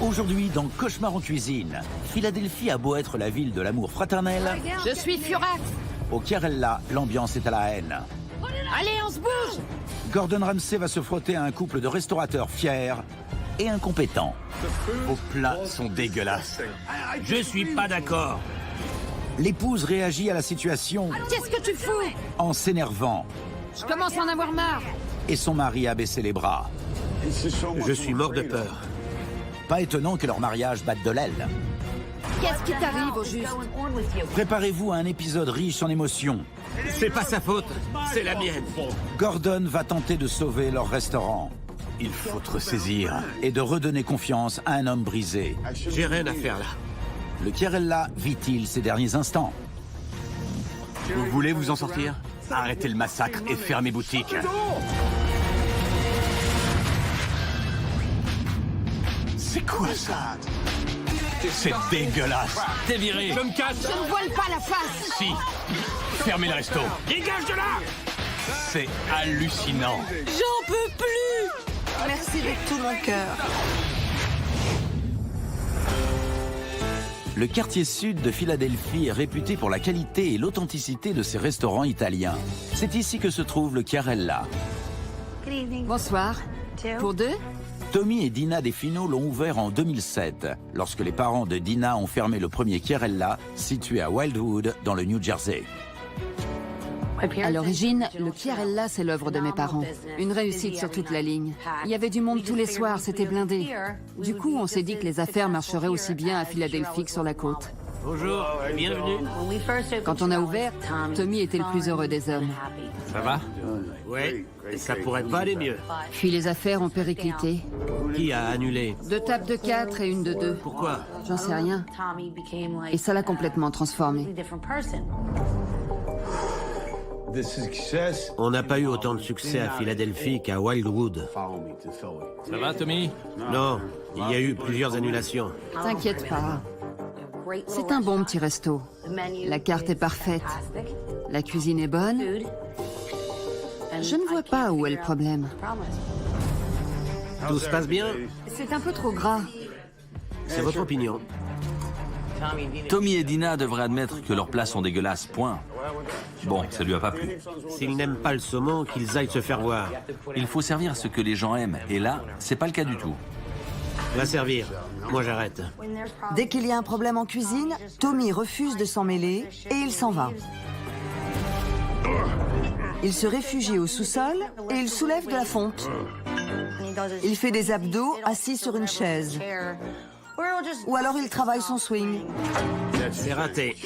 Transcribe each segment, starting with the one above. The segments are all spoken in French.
Aujourd'hui, dans Cauchemar en cuisine, Philadelphie a beau être la ville de l'amour fraternel, Je suis Furax. au Chiarella, l'ambiance est à la haine. Allez, on se bouge. Gordon Ramsay va se frotter à un couple de restaurateurs fiers et incompétents. Vos plats sont dégueulasses. Je suis pas d'accord. L'épouse réagit à la situation Qu'est-ce que tu fous? en s'énervant Je commence à en avoir marre. et son mari a baissé les bras. Je suis mort de peur. Pas étonnant que leur mariage batte de l'aile. Qu'est-ce qui t'arrive au juste? Préparez-vous à un épisode riche en émotions. C'est pas sa faute, c'est la mienne. Gordon va tenter de sauver leur restaurant Il faut te ressaisir. et de redonner confiance à un homme brisé. J'ai rien à faire là. Le Chiarella vit-il ses derniers instants? Vous voulez vous en sortir? Arrêtez le massacre et fermez boutique. C'est quoi ça? C'est dégueulasse. T'es viré. Je me casse. Je ne voile pas la face. Si. Fermez le resto. Dégage de là. C'est hallucinant. J'en peux plus. Merci de tout mon cœur. Le quartier sud de Philadelphie est réputé pour la qualité et l'authenticité de ses restaurants italiens. C'est ici que se trouve le Chiarella. Bonsoir. Pour deux? Tommy et Dina Defino l'ont ouvert en 2007, lorsque les parents de Dina ont fermé le premier Chiarella, situé à Wildwood, dans le New Jersey. À l'origine, le Chiarella, c'est l'œuvre de mes parents. Une réussite sur toute la ligne. Il y avait du monde tous les soirs, c'était blindé. Du coup, on s'est dit que les affaires marcheraient aussi bien à Philadelphie que sur la côte. Bonjour, bienvenue. Quand on a ouvert, Tommy était le plus heureux des hommes. Ça va? Ouais, ça pourrait pas aller mieux. Puis les affaires ont périclité. Qui a annulé? 2 tables de 4 et une de 2. Pourquoi? J'en sais rien. Et ça l'a complètement transformé. On n'a pas eu autant de succès à Philadelphie qu'à Wildwood. Ça va, Tommy? Non, il y a eu plusieurs annulations. T'inquiète pas. C'est un bon petit resto. La carte est parfaite. La cuisine est bonne. Je ne vois pas où est le problème. Tout se passe bien? C'est un peu trop gras. C'est votre opinion. Tommy et Dina devraient admettre que leurs plats sont dégueulasses, point. Bon, ça lui a pas plu. S'ils n'aiment pas le saumon, qu'ils aillent se faire voir. Il faut servir ce que les gens aiment, et là, c'est pas le cas du tout. Va servir. Moi, j'arrête. Dès qu'il y a un problème en cuisine, Tommy refuse de s'en mêler et il s'en va. Il se réfugie au sous-sol et il soulève de la fonte. Il fait des abdos assis sur une chaise. Ou alors il travaille son swing. C'est raté.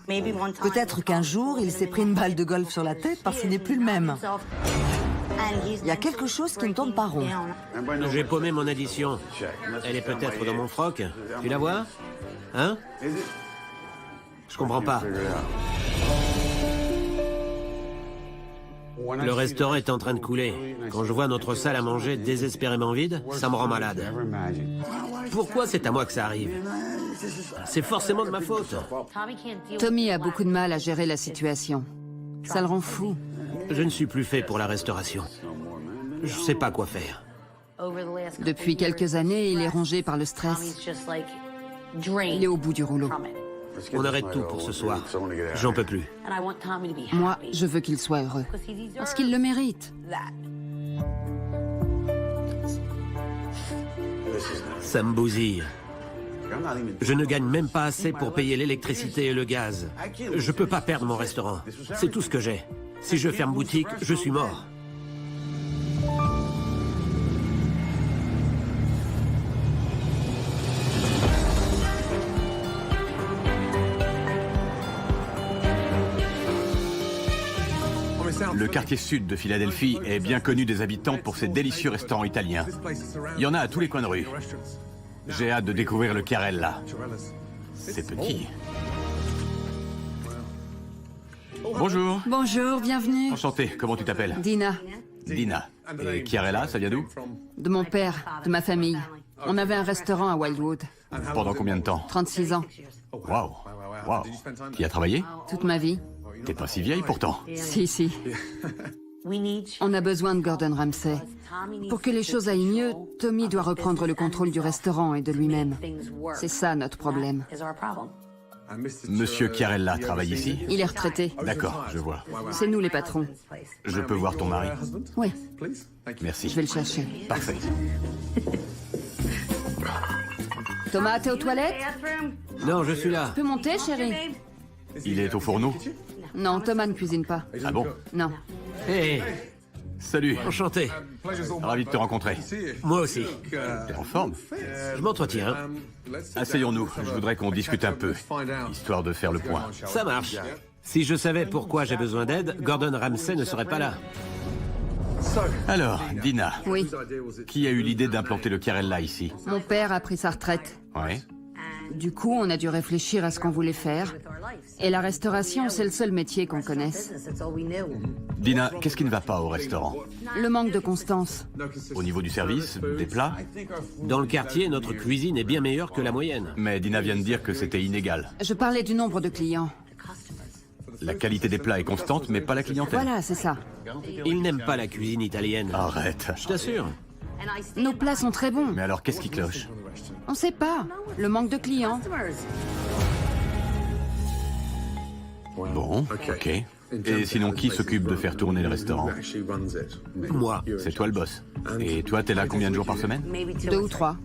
Peut-être qu'un jour, il s'est pris une balle de golf sur la tête parce qu'il n'est plus le même. Il y a quelque chose qui ne tourne pas rond. J'ai paumé mon addition. Elle est peut-être dans mon froc. Tu la vois? Hein? Je comprends pas. Le restaurant est en train de couler. Quand je vois notre salle à manger désespérément vide, ça me rend malade. Pourquoi c'est à moi que ça arrive? C'est forcément de ma faute. Tommy a beaucoup de mal à gérer la situation. Ça le rend fou. Je ne suis plus fait pour la restauration. Je sais pas quoi faire. Depuis quelques années, il est rongé par le stress. Il est au bout du rouleau. On arrête tout pour ce soir. J'en peux plus. Moi, je veux qu'il soit heureux. Parce qu'il le mérite. Ça me bousille. Je ne gagne même pas assez pour payer l'électricité et le gaz. Je peux pas perdre mon restaurant. C'est tout ce que j'ai. Si je ferme boutique, je suis mort. Le quartier sud de Philadelphie est bien connu des habitants pour ses délicieux restaurants italiens. Il y en a à tous les coins de rue. J'ai hâte de découvrir le Chiarella. C'est petit. Bonjour. Bonjour, bienvenue. Enchanté, comment tu t'appelles? Dina, Dina. Et Chiarella, ça vient d'où? de mon père, de ma famille. On avait un restaurant à Wildwood. Pendant combien de temps? 36 ans. Waouh. Waouh. Tu y as travaillé? Toute ma vie. T'es pas si vieille pourtant. Si, si. On a besoin de Gordon Ramsay. Pour que les choses aillent mieux, Tommy doit reprendre le contrôle du restaurant et de lui-même. C'est ça notre problème. Monsieur Chiarella travaille ici? Il est retraité. D'accord, je vois. C'est nous les patrons. Je peux voir ton mari? Oui, Merci. je vais le chercher. Parfait. Thomas, t'es aux toilettes? Non, je suis là. Tu peux monter, chérie? Il est au fourneau? Non, Thomas ne cuisine pas. Ah bon? Non. Hé, Salut, enchanté. ravi de te rencontrer. Moi aussi. T'es en forme? Je m'entretiens. Asseyons-nous, je voudrais qu'on discute un peu, histoire de faire le point. Ça marche. Si je savais pourquoi j'ai besoin d'aide, Gordon Ramsay ne serait pas là. Alors, Dina, Oui, qui a eu l'idée d'implanter le Chiarella ici? mon père a pris sa retraite. Ouais. Du coup, on a dû réfléchir à ce qu'on voulait faire. Et la restauration, c'est le seul métier qu'on connaisse. Dina, qu'est-ce qui ne va pas au restaurant? Le manque de constance. Au niveau du service, des plats? Dans le quartier, notre cuisine est bien meilleure que la moyenne. Mais Dina vient de dire que c'était inégal. Je parlais du nombre de clients. La qualité des plats est constante, mais pas la clientèle. Voilà, c'est ça. Ils n'aiment pas la cuisine italienne. Arrête. Je t'assure. Nos plats sont très bons. Mais alors, qu'est-ce qui cloche? On sait pas. Le manque de clients. Bon, ok. Et sinon, qui s'occupe de faire tourner le restaurant? Moi. C'est toi le boss. Et toi, t'es là combien de jours par semaine? 2 ou 3.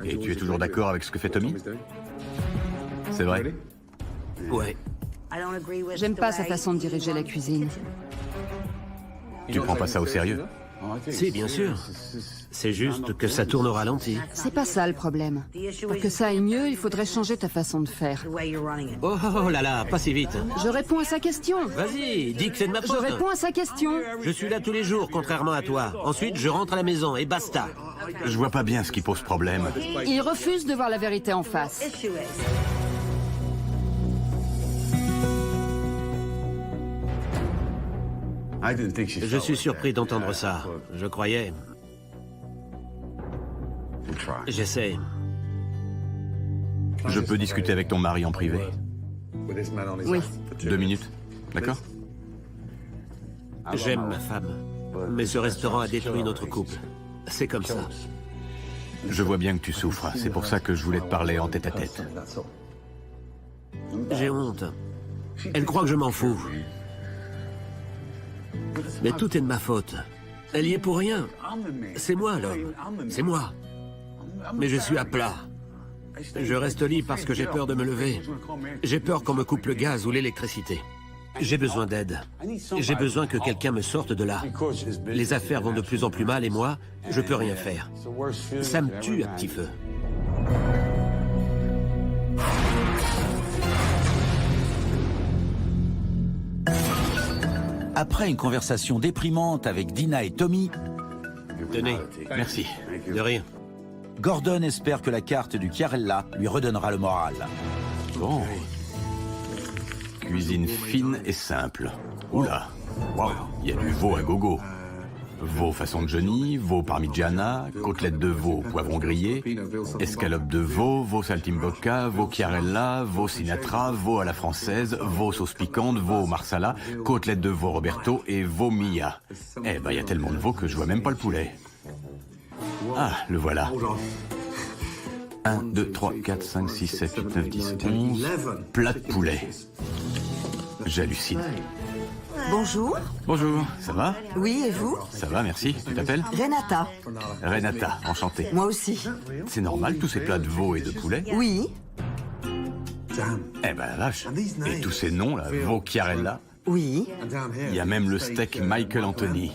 Et tu es toujours d'accord avec ce que fait Tommy? C'est vrai? Ouais. J'aime pas sa façon de diriger la cuisine. Tu prends pas ça au sérieux? Si, bien sûr. C'est juste que ça tourne au ralenti. C'est pas ça le problème. Pour que ça aille mieux, il faudrait changer ta façon de faire. Oh là là, pas si vite. Je réponds à sa question. Vas-y, dis que c'est de ma Je faute. réponds à sa question. Je suis là tous les jours, contrairement à toi. Ensuite, je rentre à la maison et basta. Je vois pas bien ce qui pose problème. Il refuse de voir la vérité en face. Je suis surpris d'entendre ça. Je croyais... J'essaie. Je peux discuter avec ton mari en privé? Oui. 2 minutes, d'accord? J'aime ma femme. Mais ce restaurant a détruit notre couple. C'est comme ça. Je vois bien que tu souffres. C'est pour ça que je voulais te parler en tête-à-tête. J'ai honte. Elle croit que je m'en fous. Mais tout est de ma faute. Elle y est pour rien. C'est moi, l'homme. C'est moi. Mais je suis à plat. Je reste au lit parce que j'ai peur de me lever. J'ai peur qu'on me coupe le gaz ou l'électricité. J'ai besoin d'aide. J'ai besoin que quelqu'un me sorte de là. Les affaires vont de plus en plus mal et moi, je peux rien faire. Ça me tue à petit feu. Après une conversation déprimante avec Dina et Tommy, Tenez, Merci. de rien. Gordon espère que la carte du Chiarella lui redonnera le moral. Bon. Cuisine fine et simple. Oula. Waouh. Il y a du veau à gogo. Veau façon de Johnny, veau parmigiana, côtelette de veau au poivron grillé, escalope de veau, veau saltimbocca, veau Chiarella, veau Sinatra, veau à la française, veau sauce piquante, veau marsala, côtelette de veau Roberto et veau Mia. Eh ben, il y a tellement de veau que je vois même pas le poulet. Ah, le voilà. 1, 2, 3, 4, 5, 6, 7, 8, 9, 10, 11. Plat de poulet. J'hallucine. Bonjour. Bonjour, ça va? Oui, et vous? Ça va, merci. Tu t'appelles? Renata. Renata, enchanté. Moi aussi. C'est normal, tous ces plats de veau et de poulet? Oui. Eh ben, la vache. Et tous ces noms, là, veau Chiarella. Oui. Il y a même le steak Michael Anthony.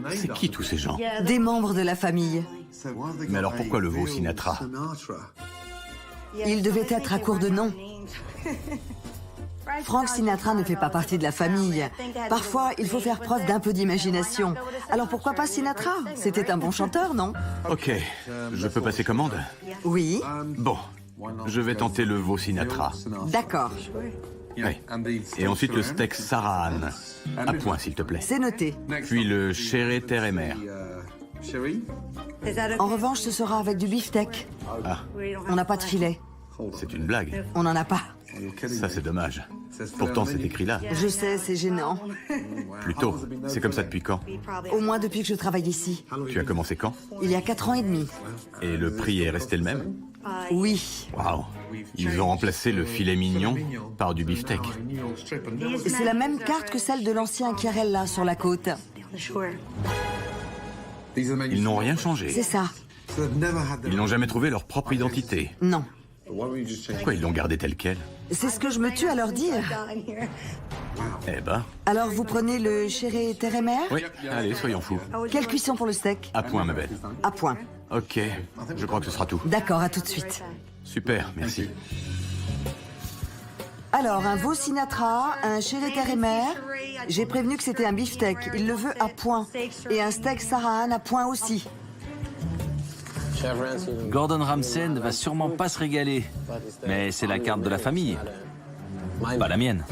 C'est qui tous ces gens? Des membres de la famille. Mais alors pourquoi le veau Sinatra? Il devait être à court de noms. Frank Sinatra ne fait pas partie de la famille. Parfois, il faut faire preuve d'un peu d'imagination. Alors pourquoi pas Sinatra? C'était un bon chanteur, non? Ok, je peux passer commande? Oui. Bon, je vais tenter le veau Sinatra. D'accord. Oui. Et ensuite le steak Sarah Ann. À point, s'il te plaît. C'est noté. Puis le chéré terre et mer. En revanche, ce sera avec du beefsteak. Ah, On n'a pas de filet. C'est une blague. On n'en a pas. Ça, c'est dommage. Pourtant, c'est écrit là. Je sais, c'est gênant. Plutôt. C'est comme ça depuis quand? Au moins depuis que je travaille ici. Tu as commencé quand? Il y a 4 ans et demi. Et le prix est resté le même? Oui. Waouh. Ils ont remplacé le filet mignon par du beefsteak. C'est la même carte que celle de l'ancien Chiarella sur la côte. Ils n'ont rien changé. C'est ça. Ils n'ont jamais trouvé leur propre identité. Non. Pourquoi ils l'ont gardé tel quel? C'est ce que je me tue à leur dire. Eh ben, Alors vous prenez le chéré terre et mer? oui, allez, soyons fous. Quelle cuisson pour le steak? À point, ma belle. À point. Ok, je crois que ce sera tout. D'accord, à tout de suite. Super, merci. Alors, un veau Sinatra, un chéré terre et mer. J'ai prévenu que c'était un beefsteak. Il le veut à point. Et un steak Sarahan à point aussi. Gordon Ramsay ne va sûrement pas se régaler. Mais c'est la carte de la famille. Pas la mienne.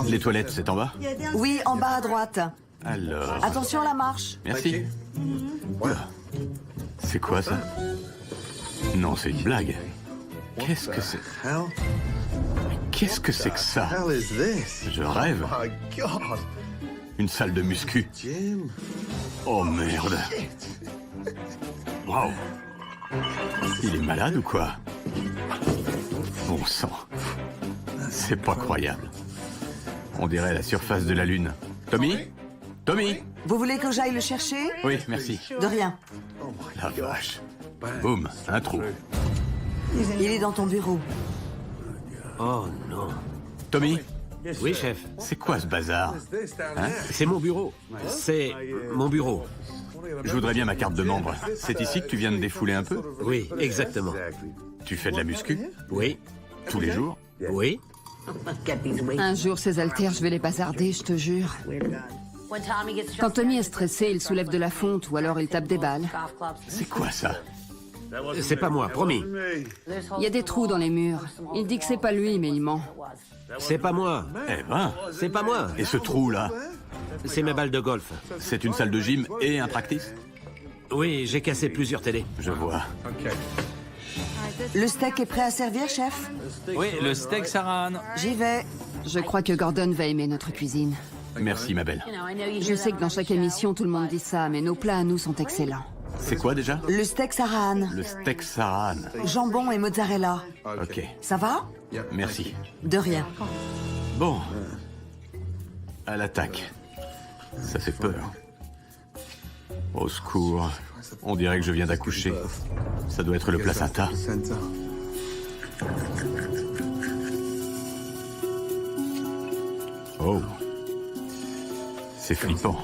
Les toilettes, c'est en bas? Oui, en bas à droite. Alors... Attention à la marche. Merci. Oula. C'est quoi ça? Non, c'est une blague. Qu'est-ce que c'est? Qu'est-ce que c'est que ça? Je rêve. Une salle de muscu. Oh merde. Wow. Il est malade ou quoi? Bon sang. C'est pas croyable. On dirait la surface de la Lune. Tommy? Tommy? Vous voulez que j'aille le chercher? Oui, merci. De rien. La vache. Boum, un trou. Il est dans ton bureau. Oh non. Tommy? Oui, chef. C'est quoi ce bazar? Hein? C'est mon bureau. C'est mon bureau. Je voudrais bien ma carte de membre. C'est ici que tu viens de défouler un peu? Oui, exactement. Tu fais de la muscu? Oui. Tous les jours? Oui. Un jour, ces haltères, je vais les bazarder, je te jure. Quand Tommy est stressé, il soulève de la fonte ou alors il tape des balles. C'est quoi ça? C'est pas moi, promis. Il y a des trous dans les murs. Il dit que c'est pas lui, mais il ment. C'est pas moi. Eh ben, C'est pas moi. et ce trou-là? C'est ma balle de golf. C'est une salle de gym et un practice? Oui, j'ai cassé plusieurs télés. Je vois. Le steak est prêt à servir, chef? Oui, le steak Sarahan. J'y vais. Je crois que Gordon va aimer notre cuisine. Merci, ma belle. Je sais que dans chaque émission, tout le monde dit ça, mais nos plats à nous sont excellents. C'est quoi déjà? Le steak Sarahan. Le steak Sarahan. Jambon et mozzarella. Ok, Ça va? merci. De rien. Bon. À l'attaque. Ça fait peur. Au secours. On dirait que je viens d'accoucher. Ça doit être le placenta. Oh. C'est flippant.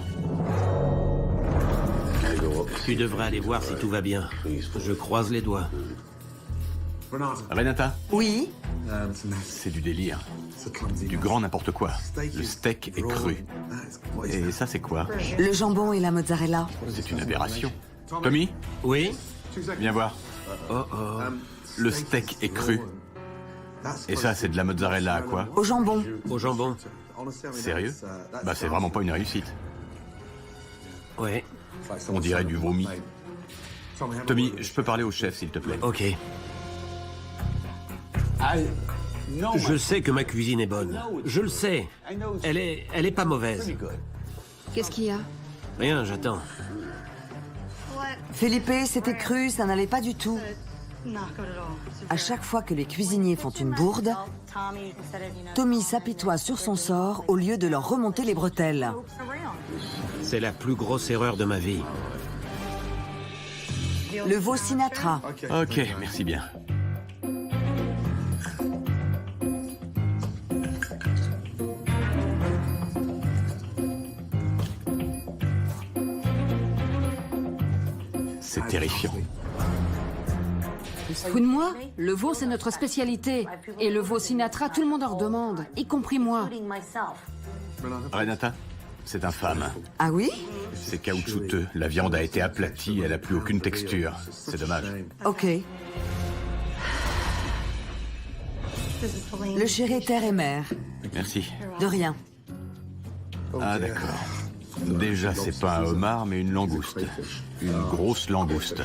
Tu devrais aller voir si tout va bien. Je croise les doigts. Renata, Oui? c'est du délire. Du grand n'importe quoi. Le steak est cru. Et ça, c'est quoi? Le jambon et la mozzarella. C'est une aberration. Tommy, Oui? viens voir. Oh oh. Le steak est cru. Et ça, c'est de la mozzarella à quoi? Au jambon. Au jambon. Sérieux? Bah, c'est vraiment pas une réussite. Ouais. On dirait du vomi. Tommy, je peux parler au chef, s'il te plaît? Ok. Je sais que ma cuisine est bonne. Je le sais. Elle est pas mauvaise. Qu'est-ce qu'il y a? Rien, j'attends. Felipe, c'était cru, ça n'allait pas du tout. À chaque fois que les cuisiniers font une bourde, Tommy s'apitoie sur son sort au lieu de leur remonter les bretelles. C'est la plus grosse erreur de ma vie. Le veau Sinatra. Ok, merci bien. C'est terrifiant. Fous de moi? Le veau, c'est notre spécialité. Et le veau Sinatra, tout le monde en redemande, y compris moi. Renata, c'est infâme. Ah oui? C'est caoutchouteux. La viande a été aplatie, elle a plus aucune texture. C'est dommage. Ok. Le chéré terre et mer. Merci. De rien. Ah, d'accord. Déjà, c'est pas un homard, mais une langouste. Une grosse langouste.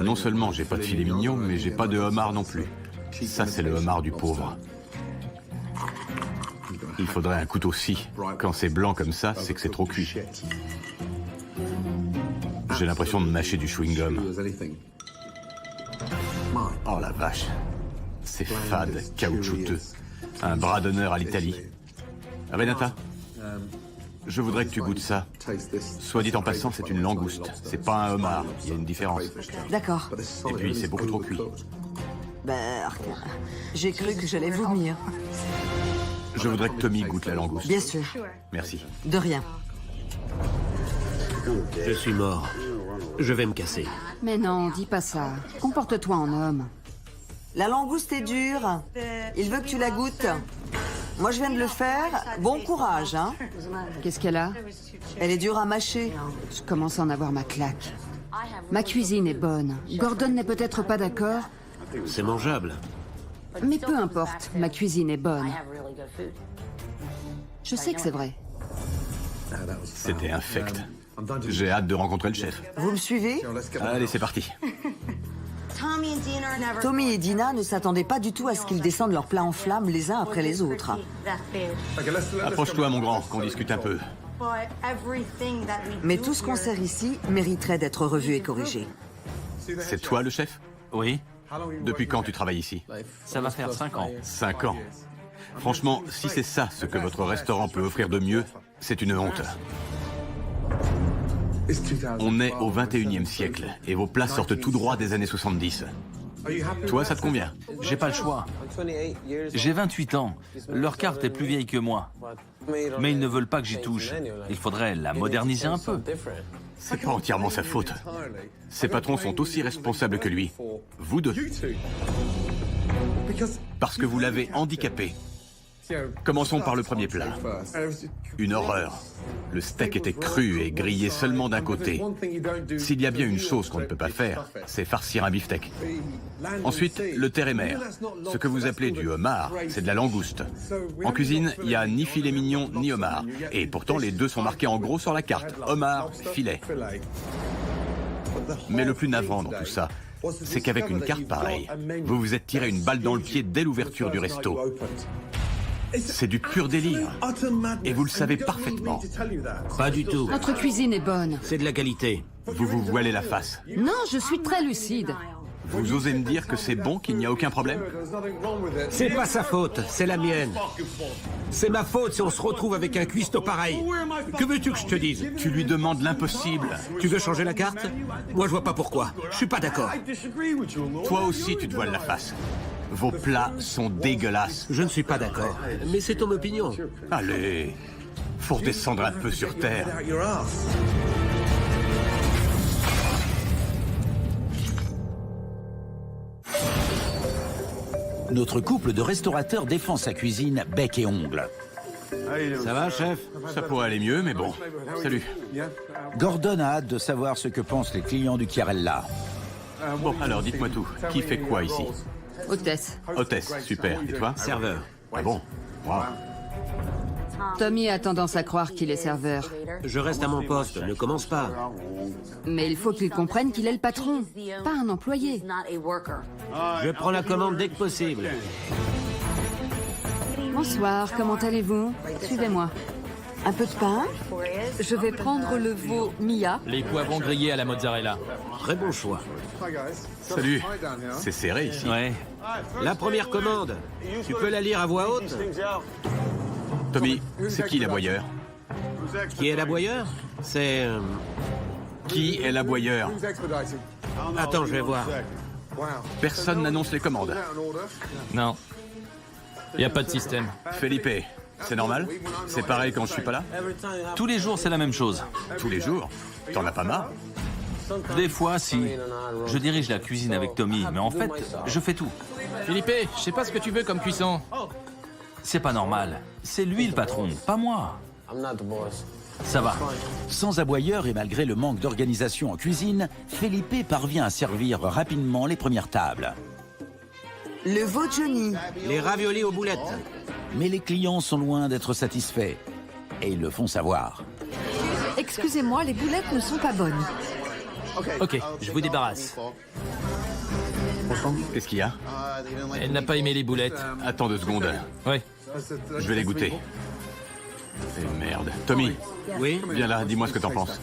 Non seulement j'ai pas de filet mignon, mais j'ai pas de homard non plus. Ça, c'est le homard du pauvre. Il faudrait un couteau scie. Quand c'est blanc comme ça, c'est que c'est trop cuit. J'ai l'impression de mâcher du chewing-gum. Oh la vache. C'est fade, caoutchouteux. Un bras d'honneur à l'Italie. Renata, je voudrais que tu goûtes ça. Soit dit en passant, c'est une langouste. C'est pas un homard. Il y a une différence. D'accord. Et puis, c'est beaucoup trop cuit. Berk, j'ai cru que j'allais vomir. Je voudrais que Tommy goûte la langouste. Bien sûr. Merci. De rien. Je suis mort. Je vais me casser. Mais non, dis pas ça. Comporte-toi en homme. La langouste est dure. Il veut que tu la goûtes. Moi, je viens de le faire. Bon courage, hein. Qu'est-ce qu'elle a? Elle est dure à mâcher. Je commence à en avoir ma claque. Ma cuisine est bonne. Gordon n'est peut-être pas d'accord, C'est mangeable. mais peu importe, ma cuisine est bonne. Je sais que c'est vrai. C'était infect. J'ai hâte de rencontrer le chef. Vous me suivez? Allez, c'est parti. Tommy et Dina ne s'attendaient pas du tout à ce qu'ils descendent leurs plats en flammes les uns après les autres. Approche-toi, mon grand, qu'on discute un peu. Mais tout ce qu'on sert ici mériterait d'être revu et corrigé. C'est toi le chef? Oui, Depuis quand tu travailles ici? ça va faire 5 ans. 5 ans. Franchement, si c'est ça ce que votre restaurant peut offrir de mieux, c'est une honte. On est au 21e siècle et vos plats sortent tout droit des années 70. Toi, ça te convient? J'ai pas le choix. J'ai 28 ans. Leur carte est plus vieille que moi. Mais ils ne veulent pas que j'y touche. Il faudrait la moderniser un peu. C'est pas entièrement sa faute. Ses patrons sont aussi responsables que lui. Vous deux. Parce que vous l'avez handicapé. Commençons par le premier plat. Une horreur. Le steak était cru et grillé seulement d'un côté. S'il y a bien une chose qu'on ne peut pas faire, c'est farcir un beefsteak. Ensuite, le terre-et-mer. Ce que vous appelez du homard, c'est de la langouste. En cuisine, il n'y a ni filet mignon ni homard. Et pourtant, les deux sont marqués en gros sur la carte. Homard, filet. Mais le plus navrant dans tout ça, c'est qu'avec une carte pareille, vous vous êtes tiré une balle dans le pied dès l'ouverture du resto. C'est du pur délire. Et vous le savez parfaitement. Pas du tout. Notre cuisine est bonne. C'est de la qualité. Vous vous voilez la face. Non, je suis très lucide. Vous osez me dire que c'est bon, qu'il n'y a aucun problème? C'est pas sa faute, c'est la mienne. C'est ma faute si on se retrouve avec un cuistot pareil. Que veux-tu que je te dise? Tu lui demandes l'impossible. Tu veux changer la carte? Moi, je vois pas pourquoi. Je suis pas d'accord. Toi aussi, tu te voiles la face. Vos plats sont dégueulasses. Je ne suis pas d'accord. Mais c'est ton opinion. Allez, faut redescendre un peu sur terre. Notre couple de restaurateurs défend sa cuisine bec et ongles. Ça va, chef? Ça pourrait aller mieux, mais bon. Salut. Gordon a hâte de savoir ce que pensent les clients du Chiarella. Bon, alors dites-moi tout. Qui fait quoi ici? Hôtesse. Hôtesse, super. Et toi? Serveur. Ah bon? Wow. Tommy a tendance à croire qu'il est serveur. Je reste à mon poste, ne commence pas. Mais il faut qu'il comprenne qu'il est le patron, pas un employé. Je prends la commande dès que possible. Bonsoir, comment allez-vous? Suivez-moi. Un peu de pain? Je vais prendre le veau Mia. Les poivrons grillés à la mozzarella. Très bon choix. Salut. C'est serré ici. Ouais. La première commande. Tu peux la lire à voix haute? Tommy, c'est qui l'aboyeur? Qui est l'aboyeur? C'est... Qui est l'aboyeur? Attends, je vais voir. Personne n'annonce les commandes. Non. Y a pas de système. Felipe, c'est normal? C'est pareil quand je suis pas là? Tous les jours, c'est la même chose. Tous les jours? T'en as pas marre? Des fois, si. Je dirige la cuisine avec Tommy, mais en fait, je fais tout. Philippe, je sais pas ce que tu veux comme cuisson. C'est pas normal. C'est lui le patron, pas moi. Ça va. Sans aboyeur et malgré le manque d'organisation en cuisine, Felipe parvient à servir rapidement les premières tables. Le veau Johnny. Les raviolis aux boulettes. Mais les clients sont loin d'être satisfaits. Et ils le font savoir. Excusez-moi, les boulettes ne sont pas bonnes. Ok, je vous débarrasse. Qu'est-ce qu'il y a? Elle n'a pas aimé les boulettes. Attends 2 secondes. Ouais. Je vais les goûter. Et merde. Tommy, Oui? viens là, dis-moi ce que t'en penses.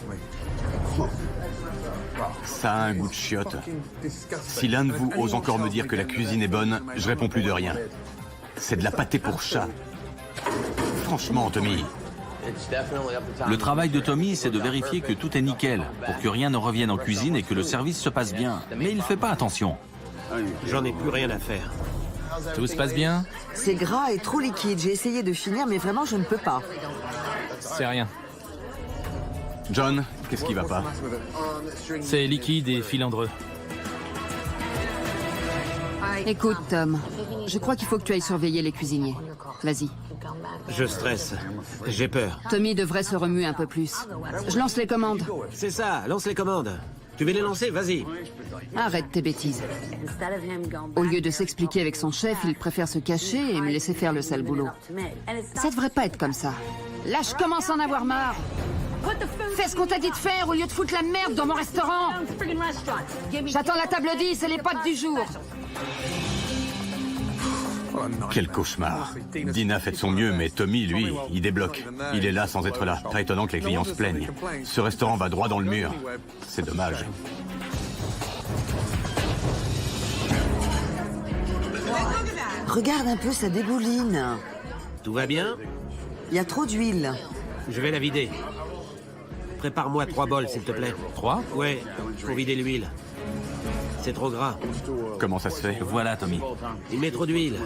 Ça a un goût de chiotte. Si l'un de vous ose encore me dire que la cuisine est bonne, je réponds plus de rien. C'est de la pâtée pour chat. Franchement, Tommy. Le travail de Tommy, c'est de vérifier que tout est nickel, pour que rien ne revienne en cuisine et que le service se passe bien. Mais il fait pas attention. J'en ai plus rien à faire. Tout se passe bien? C'est gras et trop liquide. J'ai essayé de finir, mais vraiment, je ne peux pas. C'est rien. John, qu'est-ce qui va pas? C'est liquide et filandreux. Écoute, Tom, je crois qu'il faut que tu ailles surveiller les cuisiniers. Vas-y. Je stresse. J'ai peur. Tommy devrait se remuer un peu plus. Je lance les commandes. C'est ça, lance les commandes. Tu veux les lancer? Vas-y. Arrête tes bêtises. Au lieu de s'expliquer avec son chef, il préfère se cacher et me laisser faire le sale boulot. Ça devrait pas être comme ça. Là, je commence à en avoir marre. Fais ce qu'on t'a dit de faire au lieu de foutre la merde dans mon restaurant. J'attends la table 10 et les potes du jour. Quel cauchemar. Dina fait de son mieux, mais Tommy, lui, il débloque. Il est là sans être là. Pas étonnant que les clients se plaignent. Ce restaurant va droit dans le mur. C'est dommage. Regarde un peu, ça dégouline. Tout va bien? Il y a trop d'huile. Je vais la vider. Prépare-moi 3 bols, s'il te plaît. 3? Ouais, faut vider l'huile. C'est trop gras. Comment ça se fait? Voilà, Tommy. Il met trop d'huile.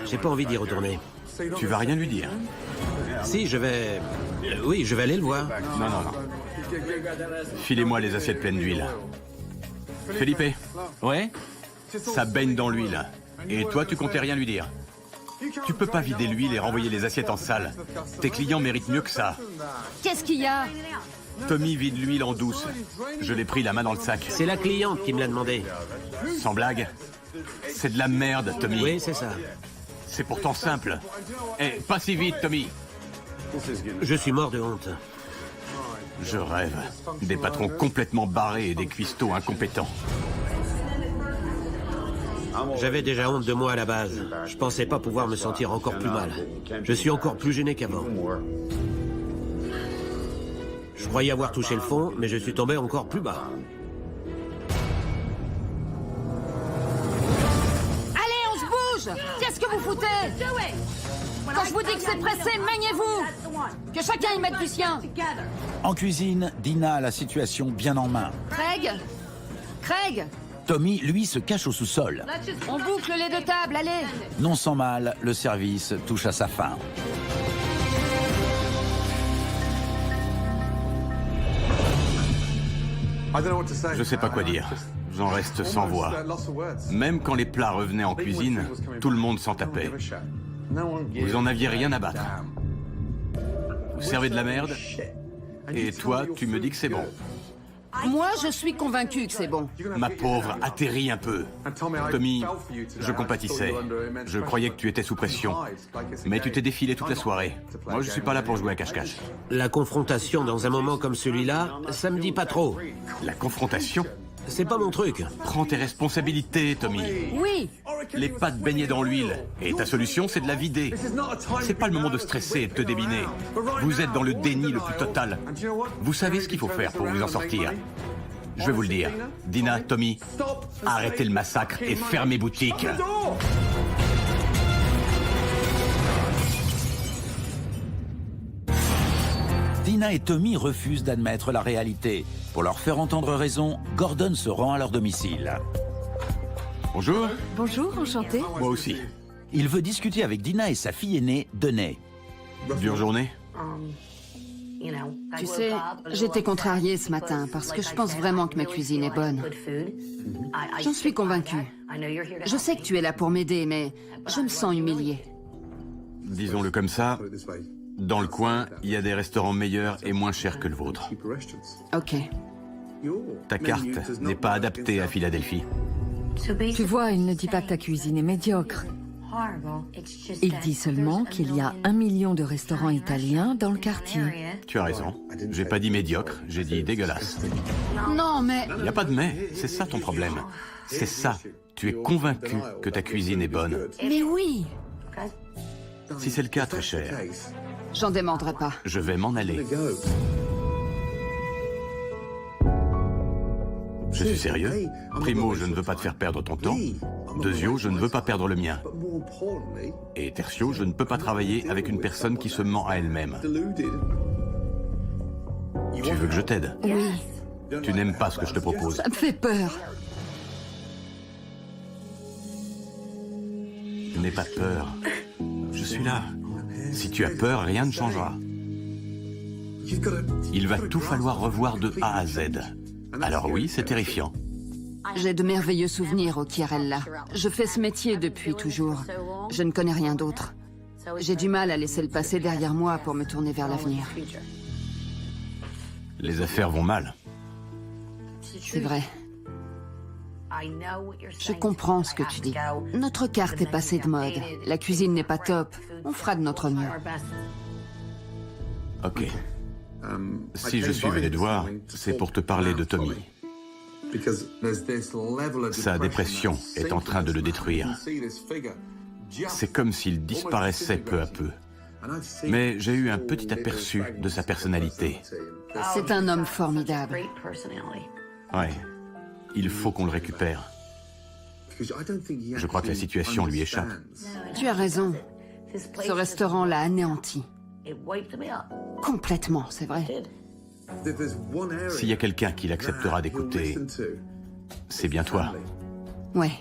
J'ai pas envie d'y retourner. Tu vas rien lui dire? Si, je vais... oui, je vais aller le voir. Non, non, non. Filez-moi les assiettes pleines d'huile. Felipe, Ouais? ça baigne dans l'huile. Et toi, tu comptais rien lui dire? Tu peux pas vider l'huile et renvoyer les assiettes en salle. Tes clients méritent mieux que ça. Qu'est-ce qu'il y a? Tommy vide l'huile en douce. Je l'ai pris la main dans le sac. C'est la cliente qui me l'a demandé. Sans blague. C'est de la merde, Tommy. Oui, c'est ça. C'est pourtant simple. Eh, pas si vite, Tommy. Je suis mort de honte. Je rêve. Des patrons complètement barrés et des cuistots incompétents. J'avais déjà honte de moi à la base. Je pensais pas pouvoir me sentir encore plus mal. Je suis encore plus gêné qu'avant. Je croyais avoir touché le fond, mais je suis tombé encore plus bas. Allez, on se bouge! Qu'est-ce que vous foutez? Quand je vous dis que c'est pressé, maniez-vous! Que chacun y mette du sien! En cuisine, Dina a la situation bien en main. Craig? Craig? Tommy, lui, se cache au sous-sol. On boucle les 2 tables, allez! Non sans mal, le service touche à sa fin. Je sais pas quoi dire. J'en reste sans voix. Même quand les plats revenaient en cuisine, tout le monde s'en tapait. Vous en aviez rien à battre. Vous servez de la merde, et toi, tu me dis que c'est bon. Moi, je suis convaincu que c'est bon. Ma pauvre, atterris un peu. Tommy, je compatissais. Je croyais que tu étais sous pression. Mais tu t'es défilé toute la soirée. Moi, je suis pas là pour jouer à cache-cache. La confrontation dans un moment comme celui-là, ça me dit pas trop. La confrontation? C'est pas mon truc. Prends tes responsabilités, Tommy. Oui! Les pâtes baignées dans l'huile. Et ta solution, c'est de la vider. C'est pas le moment de stresser et de te débiner. Vous êtes dans le déni le plus total. Vous savez ce qu'il faut faire pour vous en sortir. Je vais vous le dire. Dina, Tommy, arrêtez le massacre et fermez boutique. Dina et Tommy refusent d'admettre la réalité. Pour leur faire entendre raison, Gordon se rend à leur domicile. Bonjour. Bonjour, enchanté. Moi aussi. Il veut discuter avec Dina et sa fille aînée, Denay. Dure journée? Tu sais, j'étais contrariée ce matin parce que je pense vraiment que ma cuisine est bonne. J'en suis convaincue. Je sais que tu es là pour m'aider, mais je me sens humiliée. Disons-le comme ça, dans le coin, il y a des restaurants meilleurs et moins chers que le vôtre. Ok. Ta carte n'est pas adaptée à Philadelphie. Tu vois, il ne dit pas que ta cuisine est médiocre. Il dit seulement qu'il y a 1 million de restaurants italiens dans le quartier. Tu as raison. J'ai pas dit médiocre, j'ai dit dégueulasse. Non, mais... Y a pas de mais, c'est ça ton problème. C'est ça. Tu es convaincu que ta cuisine est bonne. Mais oui. Si c'est le cas, très cher, J'en démordrai pas. je vais m'en aller. Je suis sérieux. Primo, je ne veux pas te faire perdre ton temps. Deuxio, je ne veux pas perdre le mien. Et tertio, je ne peux pas travailler avec une personne qui se ment à elle-même. Tu veux que je t'aide? Oui, Tu n'aimes pas ce que je te propose. ça me fait peur. N'aie pas peur. Je suis là. Si tu as peur, rien ne changera. Il va tout falloir revoir de A à Z. Alors oui, c'est terrifiant. J'ai de merveilleux souvenirs au Chiarella. Je fais ce métier depuis toujours. Je ne connais rien d'autre. J'ai du mal à laisser le passé derrière moi pour me tourner vers l'avenir. Les affaires vont mal. C'est vrai. Je comprends ce que tu dis. Notre carte est passée de mode. La cuisine n'est pas top. On fera de notre mieux. Ok. Si je suis venu te voir, c'est pour te parler de Tommy. Sa dépression est en train de le détruire. C'est comme s'il disparaissait peu à peu. Mais j'ai eu un petit aperçu de sa personnalité. C'est un homme formidable. Ouais. Il faut qu'on le récupère. Je crois que la situation lui échappe. Tu as raison. Ce restaurant l'a anéanti. Complètement, c'est vrai. S'il y a quelqu'un qui l'acceptera d'écouter, c'est bien toi. Ouais.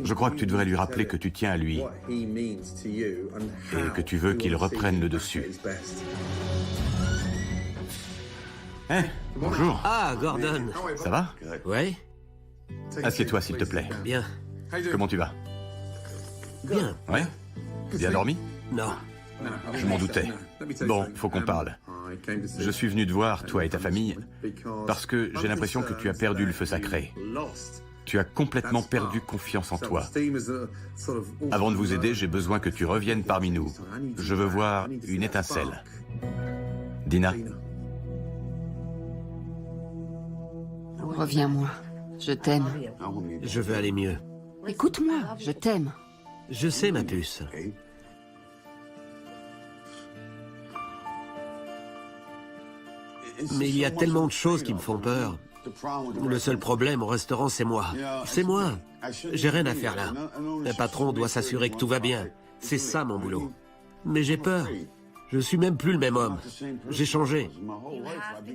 Je crois que tu devrais lui rappeler que tu tiens à lui et que tu veux qu'il reprenne le dessus. Hé, bonjour. Ah, Gordon. Ça va? Ouais? Assieds-toi, s'il te plaît. Bien. Comment tu vas? Bien. Ouais? Bien dormi? Non. Je m'en doutais. Bon, faut qu'on parle. Je suis venu te voir, toi et ta famille, parce que j'ai l'impression que tu as perdu le feu sacré. Tu as complètement perdu confiance en toi. Avant de vous aider, j'ai besoin que tu reviennes parmi nous. Je veux voir une étincelle. Dina, Reviens-moi. Je t'aime. Je veux aller mieux. Écoute-moi, je t'aime. Je sais, ma puce. Mais il y a tellement de choses qui me font peur. Le seul problème au restaurant, c'est moi. C'est moi. J'ai rien à faire là. Un patron doit s'assurer que tout va bien. C'est ça mon boulot. Mais j'ai peur. Je suis même plus le même homme. J'ai changé.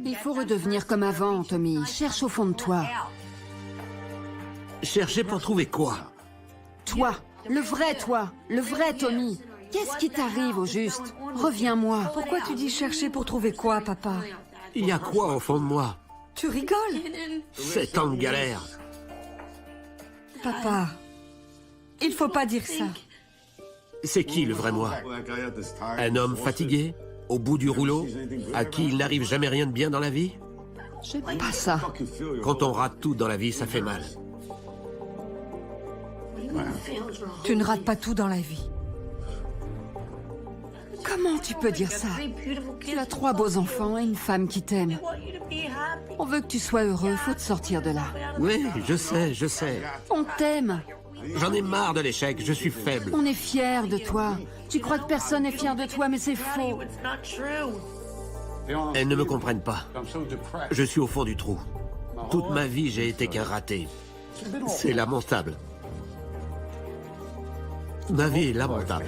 Il faut redevenir comme avant, Tommy. Cherche au fond de toi. Chercher pour trouver quoi? Toi. Le vrai Tommy. Qu'est-ce qui t'arrive au juste? Reviens-moi. Pourquoi tu dis chercher pour trouver quoi, papa? Il y a quoi au fond de moi? Tu rigoles? 7 ans de galère. Papa, il faut pas dire ça. C'est qui le vrai moi? Un homme fatigué, au bout du rouleau, à qui il n'arrive jamais rien de bien dans la vie? J'aime pas ça. Quand on rate tout dans la vie, ça fait mal. Tu ne rates pas tout dans la vie. Comment tu peux dire ça? Tu as 3 beaux enfants et une femme qui t'aime. On veut que tu sois heureux, faut te sortir de là. Oui, je sais. On t'aime. J'en ai marre de l'échec, je suis faible. On est fiers de toi. Tu crois que personne n'est fier de toi, mais c'est faux. Elles ne me comprennent pas. Je suis au fond du trou. Toute ma vie, j'ai été qu'un raté. C'est lamentable. Ma vie est lamentable.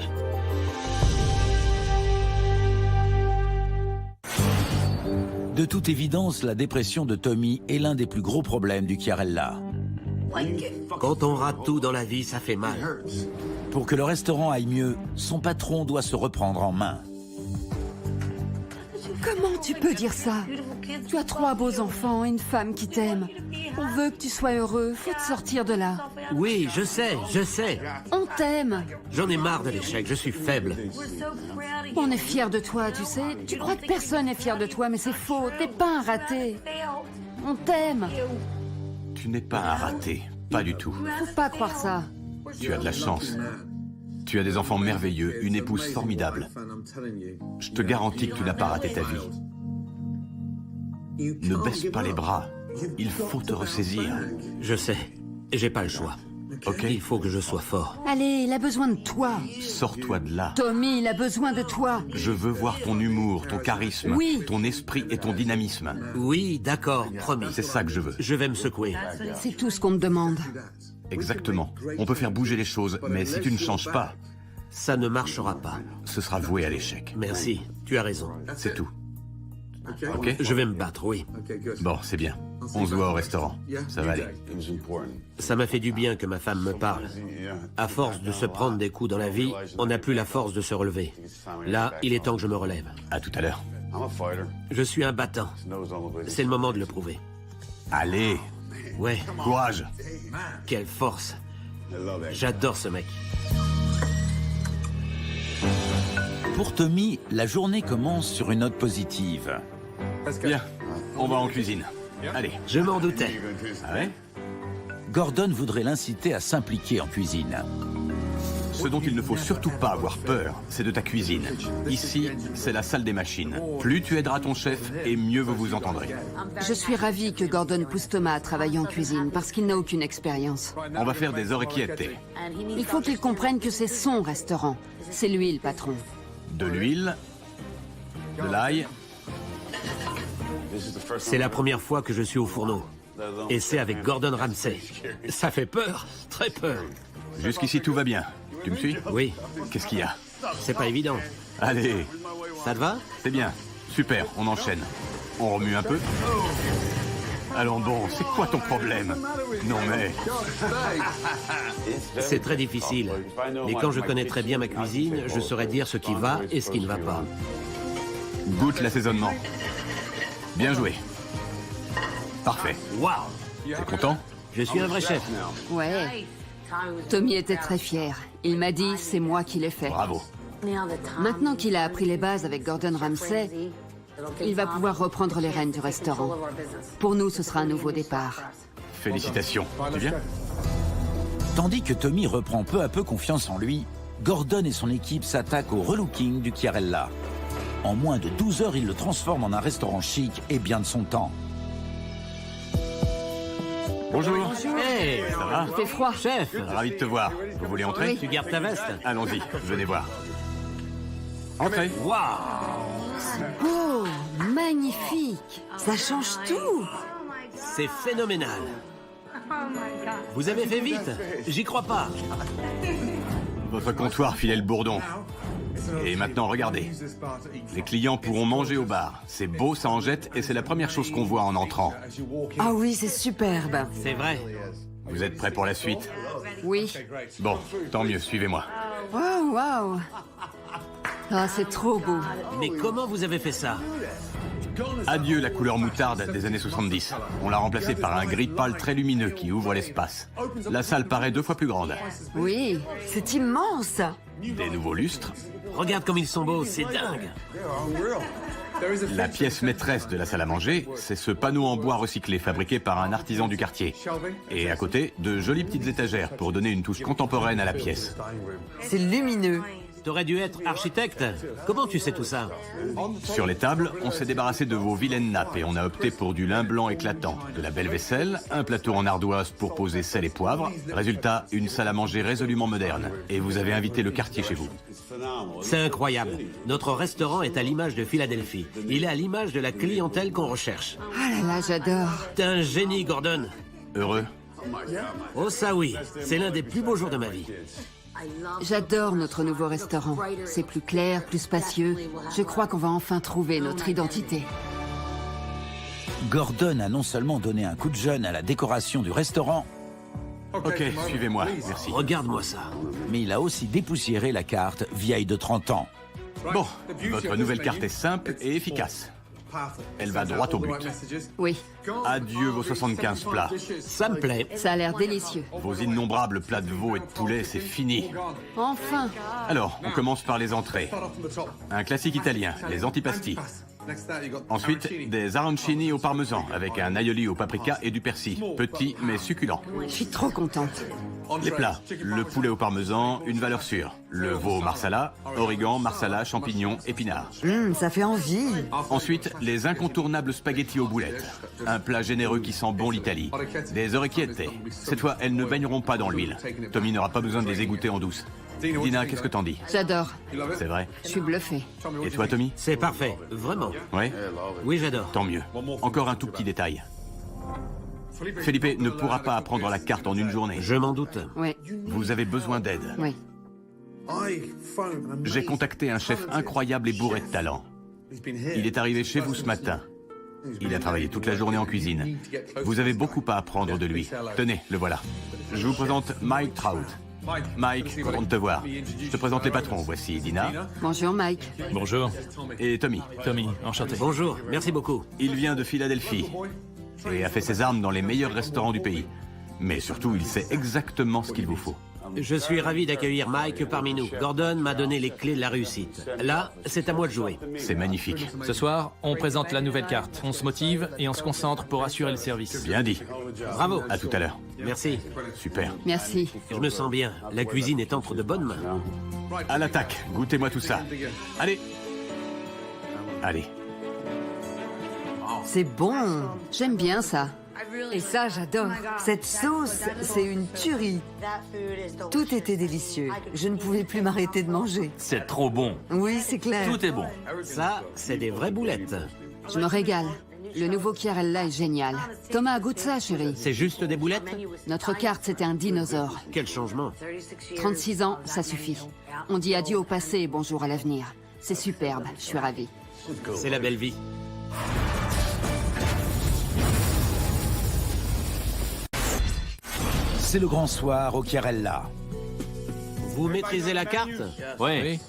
De toute évidence, la dépression de Tommy est l'un des plus gros problèmes du Chiarella. Quand on rate tout dans la vie, ça fait mal. Pour que le restaurant aille mieux, son patron doit se reprendre en main. Comment tu peux dire ça? Tu as 3 beaux enfants et une femme qui t'aime. On veut que tu sois heureux, faut te sortir de là. Oui, je sais. On t'aime. J'en ai marre de l'échec, je suis faible. On est fiers de toi, tu sais. Tu crois que personne n'est fier de toi, mais c'est faux. T'es pas un raté. On t'aime. tu n'es pas un raté. Pas du tout. Faut pas croire ça. Tu as de la chance. Tu as des enfants merveilleux, une épouse formidable. Je te garantis que tu n'as pas raté ta vie. Ne baisse pas les bras. Il faut te ressaisir. Je sais, j'ai pas le choix. Ok? Il faut que je sois fort. Allez, il a besoin de toi. Sors-toi de là. Tommy, il a besoin de toi. Je veux voir ton humour, ton charisme, Oui. ton esprit et ton dynamisme. Oui, d'accord, promis. C'est ça que je veux. Je vais me secouer. C'est tout ce qu'on me demande. Exactement. On peut faire bouger les choses, mais si tu ne changes pas, Ça ne marchera pas. ce sera voué à l'échec. Merci, tu as raison. C'est tout. Ok? Je vais me battre, oui. Bon, c'est bien. On se voit au restaurant. Ça va aller. Ça m'a fait du bien que ma femme me parle. À force de se prendre des coups dans la vie, on n'a plus la force de se relever. Là, il est temps que je me relève. À tout à l'heure. Je suis un battant. C'est le moment de le prouver. Allez, Ouais, courage. quelle force. J'adore ce mec. Pour Tommy, la journée commence sur une note positive. Bien, on va en cuisine. Allez. Je m'en doutais. Ah ouais? Gordon voudrait l'inciter à s'impliquer en cuisine. Ce dont il ne faut surtout pas avoir peur, c'est de ta cuisine. Ici, c'est la salle des machines. Plus tu aideras ton chef, et mieux vous vous entendrez. Je suis ravie que Gordon pousse Thomas à travailler en cuisine parce qu'il n'a aucune expérience. On va faire des orecchiette. Il faut qu'il comprenne que c'est son restaurant. C'est lui le patron. De l'huile, de l'ail. C'est la première fois que je suis au fourneau. Et c'est avec Gordon Ramsay. Ça fait peur, très peur. Jusqu'ici, tout va bien. Tu me suis? Oui, Qu'est-ce qu'il y a? c'est pas évident. Allez, Ça te va? c'est bien. Super, on enchaîne. On remue un peu. Allons bon, c'est quoi ton problème? Non mais... C'est très difficile. Mais quand je connais très bien ma cuisine, je saurais dire ce qui va et ce qui ne va pas. Goûte l'assaisonnement. Bien joué. Parfait. Waouh! T'es content? Je suis un vrai chef. Ouais. Tommy était très fier. Il m'a dit, c'est moi qui l'ai fait. Bravo. Maintenant qu'il a appris les bases avec Gordon Ramsay, il va pouvoir reprendre les rênes du restaurant. Pour nous, ce sera un nouveau départ. Félicitations. Tu viens? Tandis que Tommy reprend peu à peu confiance en lui, Gordon et son équipe s'attaquent au relooking du Chiarella. En moins de 12 heures, il le transforme en un restaurant chic et bien de son temps. Bonjour. Hey, Ça va? Il fait froid. chef! Ravi de te voir. Vous voulez entrer? Tu gardes ta veste? Allons-y, venez voir. Entrez. Waouh! Oh, magnifique. Ça change tout. C'est phénoménal. Vous avez fait vite? J'y crois pas. Votre comptoir filait le bourdon. Et maintenant, regardez. Les clients pourront manger au bar. C'est beau, ça en jette, et c'est la première chose qu'on voit en entrant. Ah oui, c'est superbe. C'est vrai. Vous êtes prêts pour la suite? Oui. Bon, tant mieux, suivez-moi. Waouh, waouh. Ah, c'est trop beau. Mais comment vous avez fait ça? Adieu la couleur moutarde des années 70. On l'a remplacée par un gris pâle très lumineux qui ouvre l'espace. La salle paraît 2 fois plus grande. Oui. C'est immense. Des nouveaux lustres. Regarde comme ils sont beaux, c'est dingue. La pièce maîtresse de la salle à manger, c'est ce panneau en bois recyclé fabriqué par un artisan du quartier. Et à côté, de jolies petites étagères pour donner une touche contemporaine à la pièce. C'est lumineux. T'aurais dû être architecte. Comment tu sais tout ça? Sur les tables, on s'est débarrassé de vos vilaines nappes et on a opté pour du lin blanc éclatant, de la belle vaisselle, un plateau en ardoise pour poser sel et poivre. Résultat, une salle à manger résolument moderne. Et vous avez invité le quartier chez vous. C'est incroyable. Notre restaurant est à l'image de Philadelphie. Il est à l'image de la clientèle qu'on recherche. Ah là là, j'adore. T'es un génie, Gordon. Heureux? Oh ça oui, c'est l'un des plus beaux jours de ma vie. J'adore notre nouveau restaurant. C'est plus clair, plus spacieux. Je crois qu'on va enfin trouver notre identité. Gordon a non seulement donné un coup de jeune à la décoration du restaurant, Ok, suivez-moi, merci. Regarde-moi ça. mais il a aussi dépoussiéré la carte vieille de 30 ans. Bon, votre nouvelle carte est simple et efficace. Elle va droit au but. Oui, Adieu vos 75 plats. Ça me plaît. ça a l'air délicieux. Vos innombrables plats de veau et de poulet, c'est fini. Enfin, Alors, on commence par les entrées. Un classique italien, les antipasti. Ensuite, des arancini au parmesan, avec un aioli au paprika et du persil. Petit mais succulent. Je suis trop contente. Les plats, le poulet au parmesan, une valeur sûre. Le veau au marsala, origan, marsala, champignons, épinards. Ça fait envie. Ensuite, les incontournables spaghettis aux boulettes. Un plat généreux qui sent bon l'Italie. Des orecchiette. Cette fois, elles ne baigneront pas dans l'huile. Tommy n'aura pas besoin de les égoutter en douce. Dina, qu'est-ce que t'en dis? J'adore. C'est vrai? Je suis bluffée. Et toi, Tommy? C'est parfait, vraiment. Ouais? Oui, j'adore. Tant mieux. Encore un tout petit détail. Felipe ne pourra pas apprendre la carte en une journée. Je m'en doute. Oui, Vous avez besoin d'aide. oui. J'ai contacté un chef incroyable et bourré de talent. Il est arrivé chez vous ce matin. Il a travaillé toute la journée en cuisine. Vous avez beaucoup à apprendre de lui. Tenez, le voilà. Je vous présente Mike Trout. Mike, content de te voir. Je te présente les patrons. Voici Dina Bonjour Mike. Bonjour. et Tommy. Tommy, enchanté. Bonjour, merci beaucoup. Il vient de Philadelphie et a fait ses armes dans les meilleurs restaurants du pays. Mais surtout, il sait exactement ce qu'il vous faut. Je suis ravi d'accueillir Mike parmi nous. Gordon m'a donné les clés de la réussite. Là, c'est à moi de jouer. C'est magnifique. Ce soir, on présente la nouvelle carte. On se motive et on se concentre pour assurer le service. Bien dit. Bravo. À tout à l'heure. Merci. Super. Merci. Je me sens bien. La cuisine est entre de bonnes mains. À l'attaque. Goûtez-moi tout ça. Allez. Allez. C'est bon. J'aime bien ça. Et ça, j'adore. Cette sauce, c'est une tuerie. Tout était délicieux. Je ne pouvais plus m'arrêter de manger. C'est trop bon. Oui, c'est clair. Tout est bon. Ça, c'est des vraies boulettes. Je me régale. Le nouveau Chiarella est génial. Thomas, goûte ça, chérie. C'est juste des boulettes? Notre carte, c'était un dinosaure. Quel changement. 36 ans, ça suffit. On dit adieu au passé et bonjour à l'avenir. C'est superbe, je suis ravie. C'est la belle vie. C'est le grand soir au Chiarella. Vous maîtrisez la carte? Oui.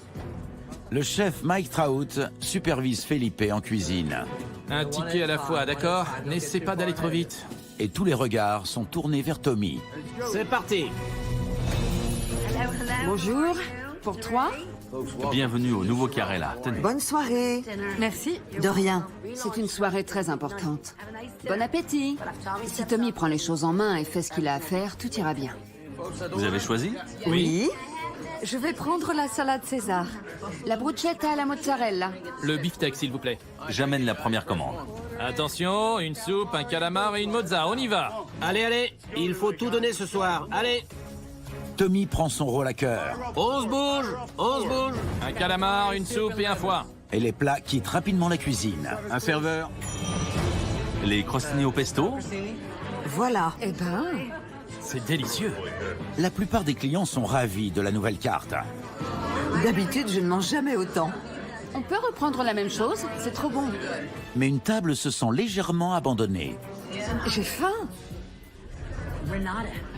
Le chef Mike Trout supervise Felipe en cuisine. Un ticket à la fois, d'accord? N'essaie pas d'aller trop vite. Et tous les regards sont tournés vers Tommy. C'est parti. Bonjour. Pour 3? Bienvenue au nouveau Chiarella. Tenez. Bonne soirée. Merci. De rien. C'est une soirée très importante. Bon appétit. Si Tommy prend les choses en main et fait ce qu'il a à faire, tout ira bien. Vous avez choisi? Oui. Je vais prendre la salade César. La bruschetta à la mozzarella. Le beefsteak, s'il vous plaît. J'amène la première commande. Attention, une soupe, un calamar et une mozza. On y va. Allez, allez. Il faut tout donner ce soir. Allez. Tommy prend son rôle à cœur. On se bouge. On se bouge. Un calamar, une soupe et un foie. Et les plats quittent rapidement la cuisine. Un serveur. Les crostini au pesto? Voilà. Eh ben, C'est délicieux. La plupart des clients sont ravis de la nouvelle carte. D'habitude, je ne mange jamais autant. On peut reprendre la même chose? C'est trop bon. Mais une table se sent légèrement abandonnée. j'ai faim.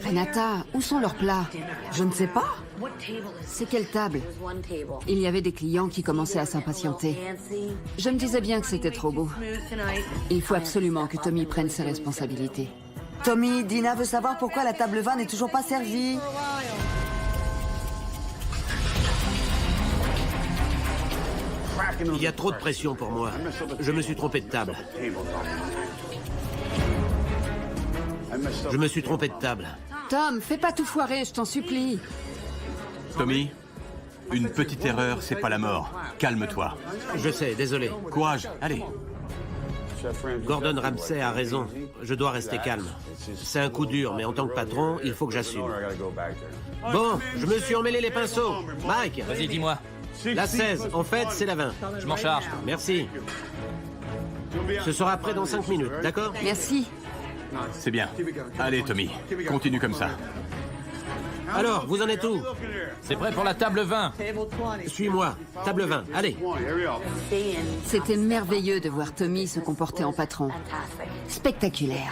Renata, où sont leurs plats? Je ne sais pas. C'est quelle table? Il y avait des clients qui commençaient à s'impatienter. Je me disais bien que c'était trop beau. Il faut absolument que Tommy prenne ses responsabilités. Tommy, Dina veut savoir pourquoi la table 20 n'est toujours pas servie. Il y a trop de pression pour moi. Je me suis trompé de table. Je me suis trompé de table. Tom, fais pas tout foirer, je t'en supplie. Tommy, une petite erreur, c'est pas la mort. Calme-toi. Je sais, désolé. Courage. Allez. Gordon Ramsay a raison. Je dois rester calme. C'est un coup dur, mais en tant que patron, il faut que j'assume. Bon, je me suis emmêlé les pinceaux. Mike, Vas-y, dis-moi. la 16, en fait, c'est la 20. Je m'en charge. Merci. Ce sera prêt dans 5 minutes, d'accord? Merci. C'est bien. Allez, Tommy. Continue comme ça. Alors, vous en êtes où? C'est prêt pour la table 20. Suis-moi. Table 20, allez. C'était merveilleux de voir Tommy se comporter en patron. Spectaculaire.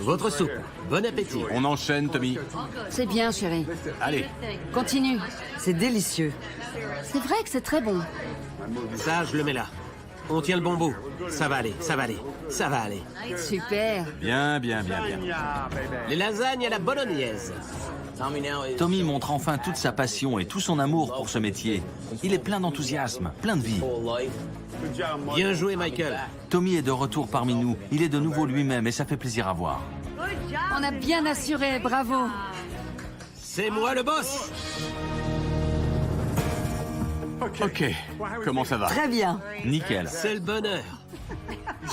Votre soupe. Bon appétit. On enchaîne, Tommy. C'est bien, chérie. Allez. Continue. C'est délicieux. C'est vrai que c'est très bon. Ça, je le mets là. On tient le bon bout. Ça va aller, ça va aller, ça va aller. Super. Bien, bien, bien, bien. Les lasagnes à la bolognaise. Tommy montre enfin toute sa passion et tout son amour pour ce métier. Il est plein d'enthousiasme, plein de vie. Bien joué, Michael. Tommy est de retour parmi nous. Il est de nouveau lui-même et ça fait plaisir à voir. On a bien assuré, bravo. C'est moi le boss. Ok, comment ça va? Très bien. Nickel. C'est le bonheur.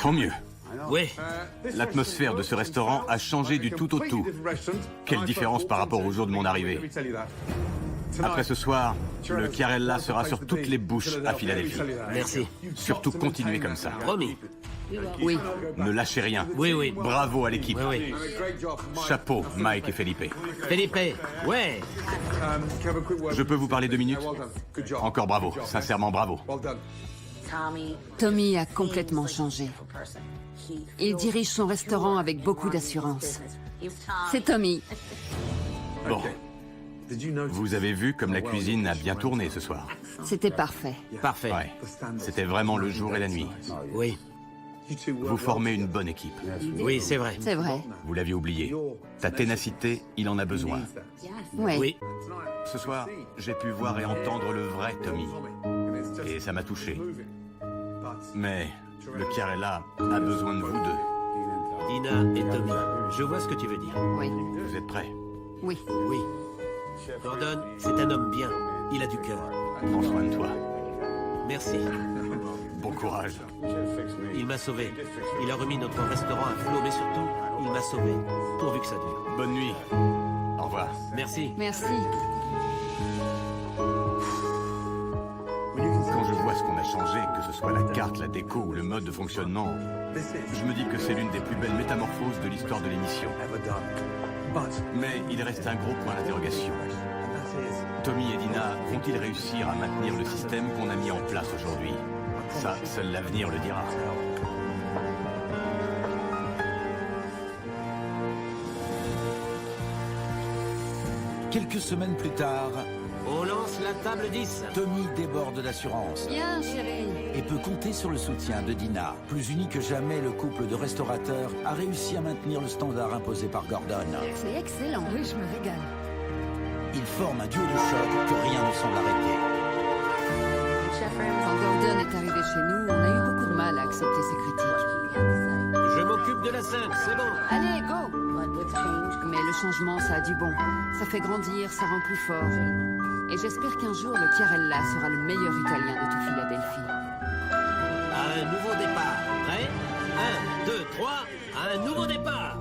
Tant mieux. Oui. L'atmosphère de ce restaurant a changé du tout au tout. Quelle différence par rapport au jour de mon arrivée. Après ce soir, le Chiarella sera sur toutes les bouches à Philadelphie. Merci. Surtout continuez comme ça. Promis. Oui. Ne lâchez rien. Oui, oui. Bravo à l'équipe. Oui, oui. Chapeau, Mike et Felipe. Felipe. Ouais. Je peux vous parler 2 minutes? Encore bravo, sincèrement bravo. Tommy a complètement changé. Il dirige son restaurant avec beaucoup d'assurance. C'est Tommy. Bon. Vous avez vu comme la cuisine a bien tourné ce soir. C'était parfait. Parfait. Ouais. C'était vraiment le jour et la nuit. Oui. Vous formez une bonne équipe. Oui, c'est vrai. C'est vrai. Vous l'aviez oublié. Ta ténacité, il en a besoin. Oui. Oui. Ce soir, j'ai pu voir et entendre le vrai Tommy. Et ça m'a touché. Mais le Chiarella a besoin de vous deux. Dina et Tommy. Je vois ce que tu veux dire. Oui. Vous êtes prêts? Oui. Oui. Gordon, c'est un homme bien. Il a du cœur. Prends soin de toi. Merci. Bon courage. Il m'a sauvé. Il a remis notre restaurant à flot, mais surtout, il m'a sauvé. Pourvu que ça dure. Bonne nuit. Au revoir. Merci. Merci. Quand je vois ce qu'on a changé, que ce soit la carte, la déco ou le mode de fonctionnement, je me dis que c'est l'une des plus belles métamorphoses de l'histoire de l'émission. Mais il reste un gros point d'interrogation. Tommy et Dina vont-ils réussir à maintenir le système qu'on a mis en place aujourd'hui? Ça, seul l'avenir le dira. Quelques semaines plus tard, On lance la table 10. Tommy déborde d'assurance Bien, chérie. et peut compter sur le soutien de Dina. Plus uni que jamais, le couple de restaurateurs a réussi à maintenir le standard imposé par Gordon. C'est excellent. Oui, je me régale. Ils forment un duo de choc que rien ne semble arrêter. Quand Gordon est arrivé chez nous, on a eu beaucoup de mal à accepter ses critiques. Je m'occupe de la 5, c'est bon. Allez, go! Mais le changement, ça a du bon. Ça fait grandir, ça rend plus fort. Et j'espère qu'un jour, le Chiarella sera le meilleur Italien de tout Philadelphie. À un nouveau départ. Prêt? 1, 2, 3. À un nouveau départ.